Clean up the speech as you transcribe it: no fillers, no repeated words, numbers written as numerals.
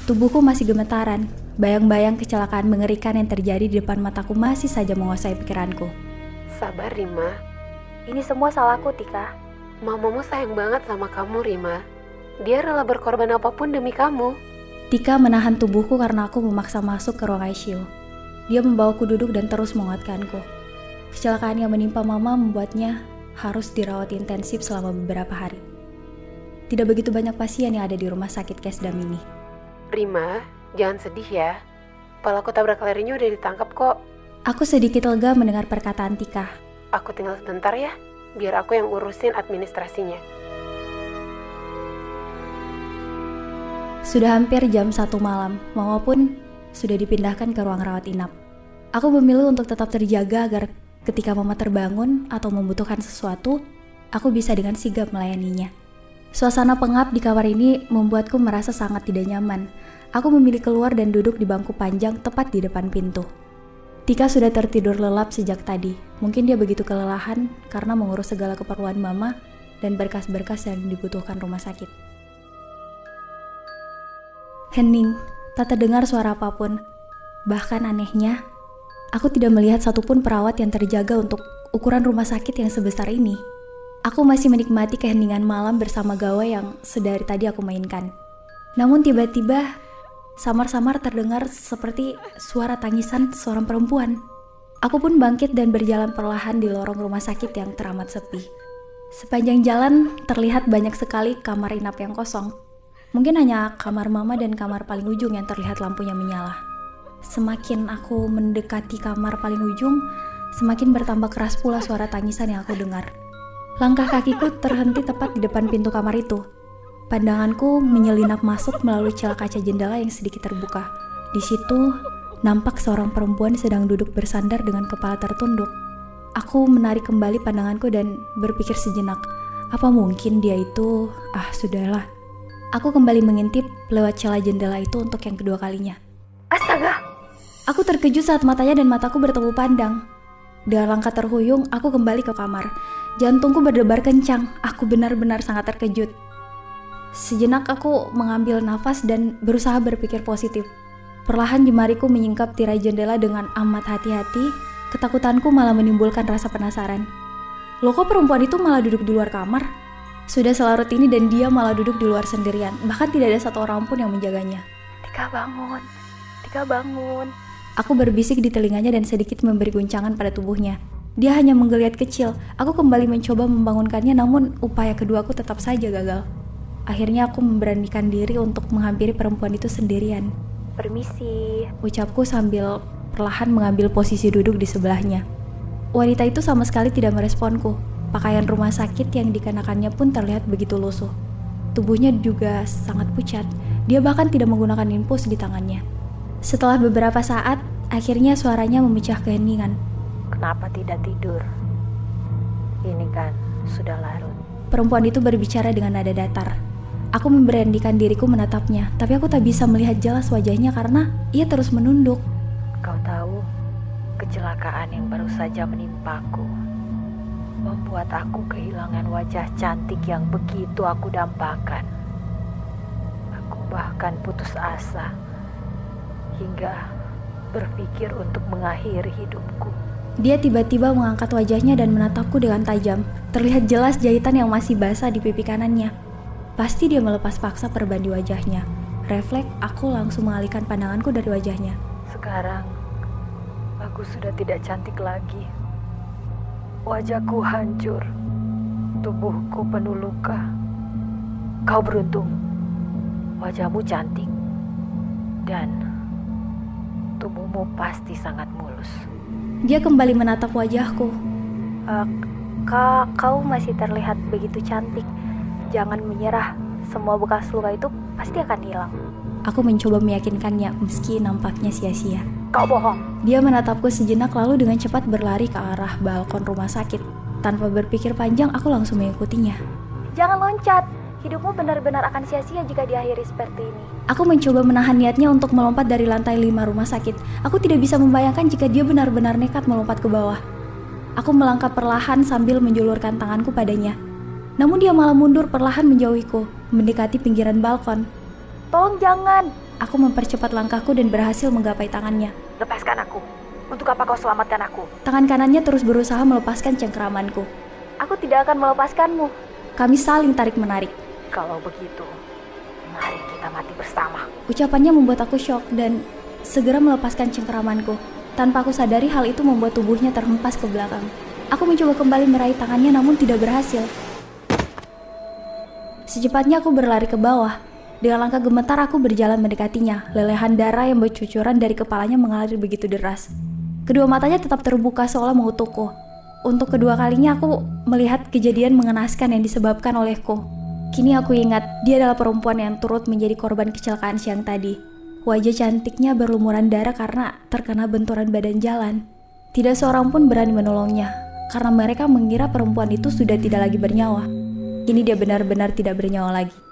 Tubuhku masih gemetaran. Bayang-bayang kecelakaan mengerikan yang terjadi di depan mataku masih saja menguasai pikiranku. Sabar, Rima. Ini semua salahku, Tika. Mamamu sayang banget sama kamu, Rima. Dia rela berkorban apapun demi kamu. Tika menahan tubuhku karena aku memaksa masuk ke ruang ICU. Dia membawaku duduk dan terus menguatkanku. Kecelakaan yang menimpa mama membuatnya harus dirawat intensif selama beberapa hari. Tidak begitu banyak pasien yang ada di rumah sakit Kesdam ini. Rima, jangan sedih ya. Pelaku tabrak larinya udah ditangkap kok. Aku sedikit lega mendengar perkataan Tika. Aku tinggal sebentar ya, biar aku yang urusin administrasinya. Sudah hampir jam 1 malam, Mama pun sudah dipindahkan ke ruang rawat inap. Aku memilih untuk tetap terjaga agar ketika Mama terbangun atau membutuhkan sesuatu, aku bisa dengan sigap melayaninya. Suasana pengap di kamar ini membuatku merasa sangat tidak nyaman. Aku memilih keluar dan duduk di bangku panjang tepat di depan pintu. Tika sudah tertidur lelap sejak tadi. Mungkin dia begitu kelelahan karena mengurus segala keperluan Mama dan berkas-berkas yang dibutuhkan rumah sakit. Hening, tak terdengar suara apapun. Bahkan anehnya, aku tidak melihat satupun perawat yang terjaga untuk ukuran rumah sakit yang sebesar ini. Aku masih menikmati keheningan malam bersama gawai yang sedari tadi aku mainkan. Namun tiba-tiba, samar-samar terdengar seperti suara tangisan seorang perempuan. Aku pun bangkit dan berjalan perlahan di lorong rumah sakit yang teramat sepi. Sepanjang jalan terlihat banyak sekali kamar inap yang kosong. Mungkin hanya kamar Mama dan kamar paling ujung yang terlihat lampunya menyala. Semakin aku mendekati kamar paling ujung, semakin bertambah keras pula suara tangisan yang aku dengar. Langkah kakiku terhenti tepat di depan pintu kamar itu. Pandanganku menyelinap masuk melalui celah kaca jendela yang sedikit terbuka. Di situ, nampak seorang perempuan sedang duduk bersandar dengan kepala tertunduk. Aku menarik kembali pandanganku dan berpikir sejenak, apa mungkin dia itu... sudahlah. Aku kembali mengintip lewat celah jendela itu untuk yang kedua kalinya. Astaga! Aku terkejut saat matanya dan mataku bertemu pandang. Dengan langkah terhuyung, aku kembali ke kamar. Jantungku berdebar kencang. Aku benar-benar sangat terkejut. Sejenak aku mengambil nafas dan berusaha berpikir positif. Perlahan jemariku menyingkap tirai jendela dengan amat hati-hati. Ketakutanku malah menimbulkan rasa penasaran. Loh, kok perempuan itu malah duduk di luar kamar? Sudah selarut ini dan dia malah duduk di luar sendirian. Bahkan tidak ada satu orang pun yang menjaganya. Tika bangun. Tika bangun. Aku berbisik di telinganya dan sedikit memberi guncangan pada tubuhnya. Dia hanya menggeliat kecil. Aku kembali mencoba membangunkannya, namun upaya keduaku tetap saja gagal. Akhirnya aku memberanikan diri untuk menghampiri perempuan itu sendirian. Permisi, ucapku sambil perlahan mengambil posisi duduk di sebelahnya. Wanita itu sama sekali tidak meresponku. Pakaian rumah sakit yang dikenakannya pun terlihat begitu lusuh. Tubuhnya juga sangat pucat. Dia bahkan tidak menggunakan infus di tangannya. Setelah beberapa saat, akhirnya suaranya memecah keheningan. Kenapa tidak tidur? Ini kan sudah larut. Perempuan itu berbicara dengan nada datar. Aku memberanikan diriku menatapnya, tapi aku tak bisa melihat jelas wajahnya karena ia terus menunduk. Kau tahu, kecelakaan yang baru saja menimpaku membuat aku kehilangan wajah cantik yang begitu aku dambakan. Aku bahkan putus asa hingga berpikir untuk mengakhiri hidupku. Dia tiba-tiba mengangkat wajahnya dan menatapku dengan tajam. Terlihat jelas jahitan yang masih basah di pipi kanannya. Pasti dia melepas paksa perban di wajahnya. Refleks, aku langsung mengalihkan pandanganku dari wajahnya. Sekarang, aku sudah tidak cantik lagi. Wajahku hancur. Tubuhku penuh luka. Kau beruntung. Wajahmu cantik. Dan tubuhmu pasti sangat mulus. Dia kembali menatap wajahku. Kau masih terlihat begitu cantik. Jangan menyerah. Semua bekas luka itu pasti akan hilang. Aku mencoba meyakinkannya meski nampaknya sia-sia. Kau bohong. Dia menatapku sejenak lalu dengan cepat berlari ke arah balkon rumah sakit. Tanpa berpikir panjang, aku langsung mengikutinya. Jangan loncat. Hidupmu benar-benar akan sia-sia jika diakhiri seperti ini. Aku mencoba menahan niatnya untuk melompat dari lantai 5 rumah sakit. Aku tidak bisa membayangkan jika dia benar-benar nekat melompat ke bawah. Aku melangkah perlahan sambil menjulurkan tanganku padanya. Namun dia malah mundur perlahan menjauhiku, mendekati pinggiran balkon. Tolong jangan. Aku mempercepat langkahku dan berhasil menggapai tangannya. Lepaskan aku. Untuk apa kau selamatkan aku? Tangan kanannya terus berusaha melepaskan cengkeramanku. Aku tidak akan melepaskanmu. Kami saling tarik-menarik. Kalau begitu, mari kita mati bersama. Ucapannya membuat aku syok dan segera melepaskan cengkeramanku. Tanpa aku sadari, hal itu membuat tubuhnya terhempas ke belakang. Aku mencoba kembali meraih tangannya namun tidak berhasil. Secepatnya aku berlari ke bawah. Dengan langkah gemetar aku berjalan mendekatinya. Lelehan darah yang bercucuran dari kepalanya mengalir begitu deras. Kedua matanya tetap terbuka seolah mengutukku. Untuk kedua kalinya aku melihat kejadian mengenaskan yang disebabkan olehku. Kini aku ingat dia adalah perempuan yang turut menjadi korban kecelakaan siang tadi. Wajah cantiknya berlumuran darah karena terkena benturan badan jalan. Tidak seorang pun berani menolongnya karena mereka mengira perempuan itu sudah tidak lagi bernyawa. Kini dia benar-benar tidak bernyawa lagi.